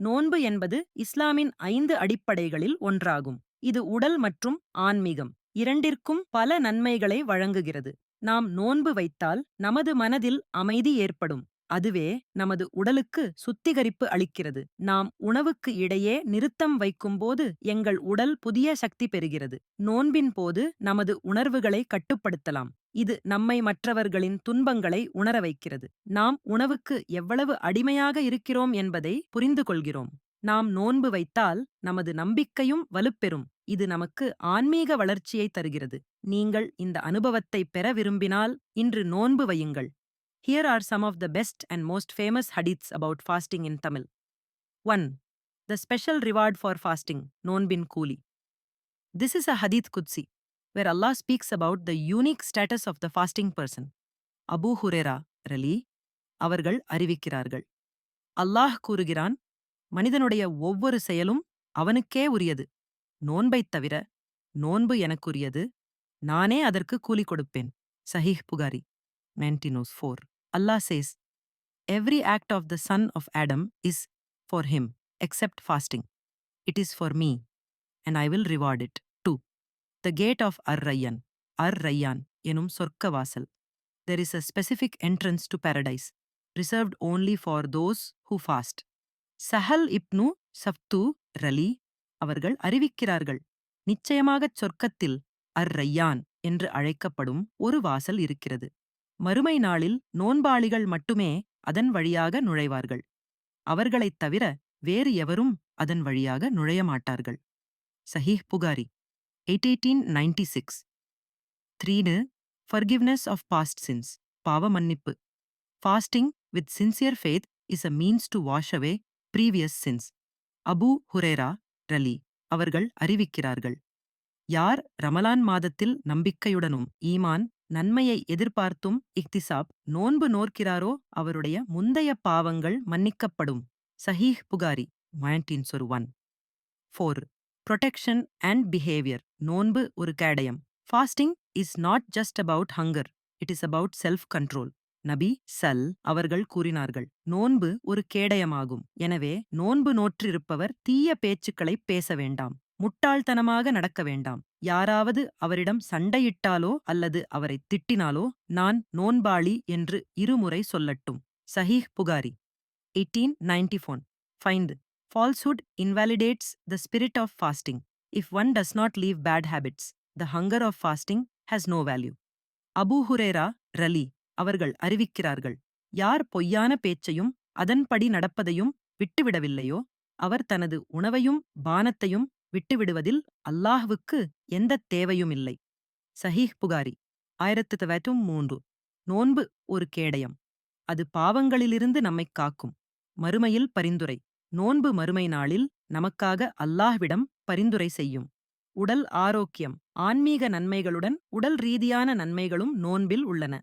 நோன்பு என்பது இஸ்லாமின் 5 அடிப்படைகளில் ஒன்றாகும். இது உடல் மற்றும் ஆன்மீகம் இரண்டிற்கும் பல நன்மைகளை வழங்குகிறது. நாம் நோன்பு வைத்தால் நமது மனதில் அமைதி ஏற்படும். அதுவே நமது உடலுக்கு சுத்திகரிப்பு அளிக்கிறது. நாம் உணவுக்கு இடையே நிறுத்தம் வைக்கும்போது எங்கள் உடல் புதிய சக்தி பெறுகிறது. நோன்பின் போது நமது உணர்வுகளை கட்டுப்படுத்தலாம். இது நம்மை மற்றவர்களின் துன்பங்களை உணர வைக்கிறது. நாம் உணவுக்கு எவ்வளவு அடிமையாக இருக்கிறோம் என்பதை புரிந்து கொள்கிறோம். நாம் நோன்பு வைத்தால் நமது நம்பிக்கையும் வலுப்பெறும். இது நமக்கு ஆன்மீக வளர்ச்சியை தருகிறது. நீங்கள் இந்த அனுபவத்தை பெற விரும்பினால் இன்று நோன்பு வையுங்கள். Here are some of the best and most famous hadiths about fasting in Tamil. 1. The special reward for fasting, நோன்பின் கூலி. This is a hadith Qudsi, where Allah speaks about the unique status of the fasting person. Abu Huraira ரலி அவர்கள் அறிவிக்கிறார்கள். அல்லாஹ் கூறுகிறான், மனிதனுடைய ஒவ்வொரு செயலும் அவனுக்கே உரியது. நோன்பைத் தவிர நோன்பு எனக்குரியது. நானே அதற்கு கூலி கொடுப்பேன். சஹீஹ் Bukhari 1904. Allah says, every act of the son of Adam is for him, except fasting. It is for me, and I will reward it. 2. The gate of Ar-Rayyan. Ar-Rayyan எனும் சொர்க்க வாசல். There is a specific entrance to paradise, reserved only for those who fast. Chahal இப்னு சஃப்து ரலி அவர்கள் அறிவிக்கிறார்கள், நிச்சயமாகச் சொர்க்கத்தில் அர்-ரய்யான் என்று அழைக்கப்படும் ஒரு வாசல் இருக்கிறது. மறுமை நாளில் நோன்பாளிகள் மட்டுமே அதன் வழியாக நுழைவார்கள். அவர்களைத் தவிர வேறு எவரும் அதன் வழியாக நுழையமாட்டார்கள். சஹீஹ் Bukhari 1896. 3. Forgiveness of past sins. பாவ மன்னிப்பு. Fasting with sincere faith is a means to wash away previous sins. Abu Huraira ரலி அவர்கள் அறிவிக்கிறார்கள், யார் ரமலான் மாதத்தில் நம்பிக்கையுடனும் ஈமான் நன்மையை எதிர்பார்த்தும் இக்திசாப் நோன்பு நோக்கிறாரோ அவருடைய முந்தைய பாவங்கள் மன்னிக்கப்படும். சஹீஹ் புகாரி 1901. 4. Protection and behavior. நோன்பு ஒரு கேடயம். Fasting is not just about hunger, it is about self control. நபி அவர்கள் கூறினார்கள், நோன்பு ஒரு கேடயமாகும். எனவே நோன்பு நோற்றிருப்பவர் தீய பேச்சுக்களை பேச வேண்டாம். முட்டாள்தனமாக நடக்க வேண்டாம். யாராவது அவரிடம் சண்டையிட்டாலோ அல்லது அவரை திட்டினாலோ நான் நோன்பாளி என்று இருமுறை சொல்லட்டும். சஹீஹ் Bukhari 1894. 5. Falsehood invalidates the spirit of fasting. If one does not leave bad habits, the hunger of fasting has no value. Abu Huraira ரலி அவர்கள் அறிவிக்கிறார்கள், யார் பொய்யான பேச்சையும் அதன்படி நடப்பதையும் விட்டுவிடவில்லையோ அவர் தனது உணவையும் பானத்தையும் விட்டுவிடுவதில் அல்லாஹ்வுக்கு எந்தத் தேவையுமில்லை. சஹீஹ் புகாரி 1903. நோன்பு ஒரு கேடயம். அது பாவங்களிலிருந்து நம்மைக் காக்கும். மறுமையில் பரிந்துரை. நோன்பு மறுமை நாளில் நமக்காக அல்லாஹ்விடம் பரிந்துரை செய்யும். உடல் ஆரோக்கியம். ஆன்மீக நன்மைகளுடன் உடல் ரீதியான நன்மைகளும் நோன்பில் உள்ளன.